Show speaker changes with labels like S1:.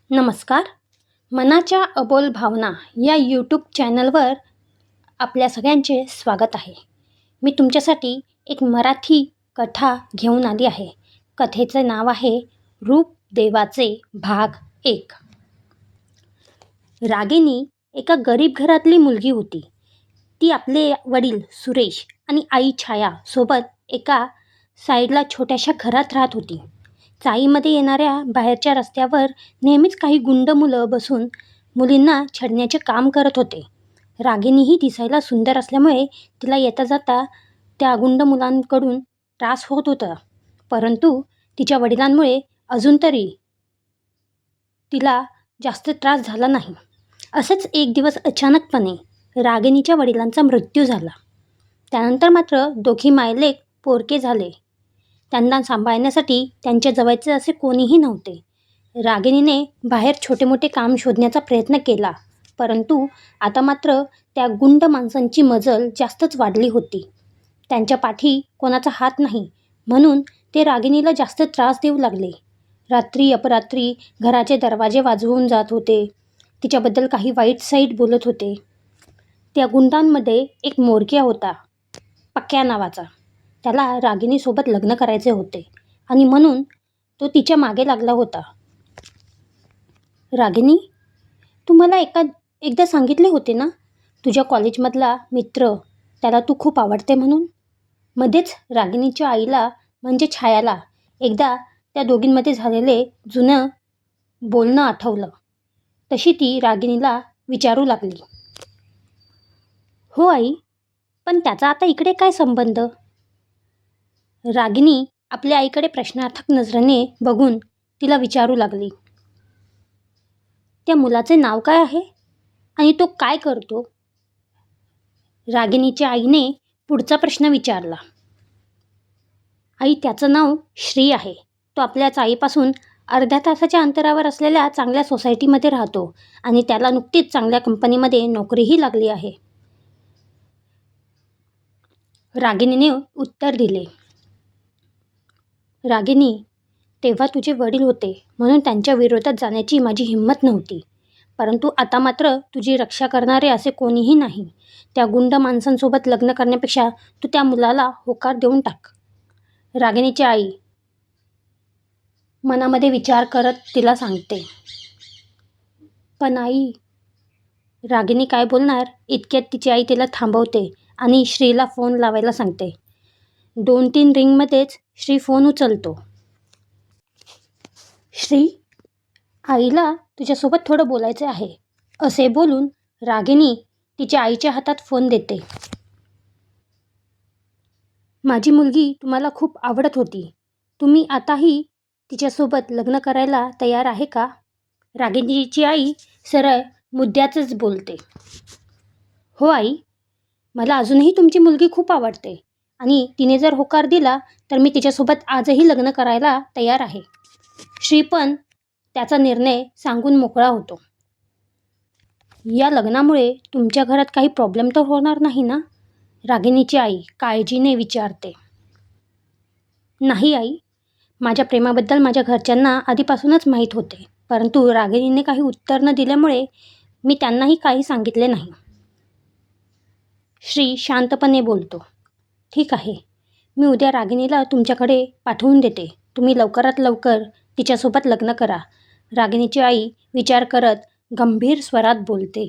S1: नमस्कार. मनाच्या अबोल भावना या यूट्यूब चॅनलवर आपल्या सगळ्यांचे स्वागत आहे. मी तुमच्यासाठी एक मराठी कथा घेऊन आली आहे. कथेचं नाव आहे रूप देवाचे भाग 1. रागिनी एका गरीब घरातली मुलगी होती. ती आपले वडील सुरेश आणि आई छाया सोबत एका साईडला छोट्याशा घरात राहत होती. चाळीमध्ये येणाऱ्या बाहेरच्या रस्त्यावर नेहमीच काही गुंड मुलं बसून मुलींना छळण्याचे काम करत होते. रागिनीही दिसायला सुंदर असल्यामुळे तिला येता जाता त्या गुंड मुलांकडून त्रास होत होता. परंतु तिच्या वडिलांमुळे अजून तरी तिला जास्त त्रास झाला नाही. असंच एक दिवस अचानकपणे रागिनीच्या वडिलांचा मृत्यू झाला. त्यानंतर मात्र दोघी मायलेक पोरके झाले. त्यांना सांभाळण्यासाठी त्यांच्या जवळचे असे कोणीही नव्हते. रागिनीने बाहेर छोटे मोठे काम शोधण्याचा प्रयत्न केला, परंतु आता मात्र त्या गुंड माणसांची मजल जास्तच वाढली होती. त्यांच्या पाठी कोणाचा हात नाही म्हणून ते रागिनीला जास्त त्रास देऊ लागले. रात्री अपरात्री घराचे दरवाजे वाजवून जात होते. तिच्याबद्दल काही वाईट साईट बोलत होते. त्या गुंडांमध्ये एक मोरक्या होता, पक्या नावाचा. त्याला रागिनीसोबत लग्न करायचे होते आणि म्हणून तो तिच्या मागे लागला होता. रागिनी, तू मला एकदा सांगितले होते ना, तुझ्या कॉलेजमधला मित्र त्याला तू खूप आवडते म्हणून. मध्येच रागिनीच्या आईला म्हणजे छायाला एकदा त्या दोघींमध्ये झालेले जुनं बोलणं आठवलं. तशी ती रागिनीला विचारू लागली, हो आई, पण त्याचा आता इकडे काय संबंध? रागिनी आपल्या आईकडे प्रश्नार्थक नजरेने बघून तिला विचारू लागली, त्या मुलाचे नाव काय आहे आणि तो काय करतो? रागिनीच्या आईने पुढचा प्रश्न विचारला. आई, त्याचं नाव श्री आहे. तो आपल्या चाळीपासून अर्ध्या तासाच्या अंतरावर असलेल्या चांगल्या सोसायटीमध्ये राहतो आणि त्याला नुकतीच चांगल्या कंपनीमध्ये नोकरीही लागली आहे. रागिनीने उत्तर दिले. रागिनी, तेव्हा तुझे वडील होते म्हणून त्यांच्या विरोधात जाण्याची माझी हिंमत नव्हती, परंतु आता मात्र तुझी रक्षा करणारे असे कोणीही नाही. त्या गुंड माणसांसोबत लग्न करण्यापेक्षा तू त्या मुलाला होकार देऊन टाक. रागिनीची आई मनामध्ये विचार करत तिला सांगते. पण आई, रागिनी काय बोलणार इतक्यात तिची आई तिला थांबवते आणि श्रीला फोन लावायला सांगते. 2-3 रिंगमध्येच श्री फोन उचलतो. श्री, आईला तुझ्यासोबत थोडं बोलायचे आहे, असे बोलून रागिनी तिच्या आईच्या हातात फोन देते. माझी मुलगी तुम्हाला खूप आवडत होती. तुम्ही आताही तिच्यासोबत लग्न करायला तयार आहे का? रागिनीची आई सरळ मुद्द्याचंच बोलते. हो आई, मला अजूनही तुमची मुलगी खूप आवडते आणि तिने जर होकार दिला तर मी तिच्यासोबत आजही लग्न करायला तयार आहे. श्री पण त्याचा निर्णय सांगून मोकळा होतो. या लग्नामुळे तुमच्या घरात काही प्रॉब्लेम तर होणार नाही ना? रागिनीची आई काळजीने विचारते. नाही आई, माझ्या प्रेमाबद्दल माझ्या घरच्यांना आधीपासूनच माहीत होते, परंतु रागिनीने काही उत्तर न दिल्यामुळे मी त्यांनाही काही सांगितले नाही. श्री शांतपणे बोलतो. ठीक आहे, मी उद्या रागिनीला तुमच्याकडे पाठवून देते. तुम्ही लवकरात लवकर तिच्यासोबत लग्न करा. रागिनीची आई विचार करत गंभीर स्वरात बोलते.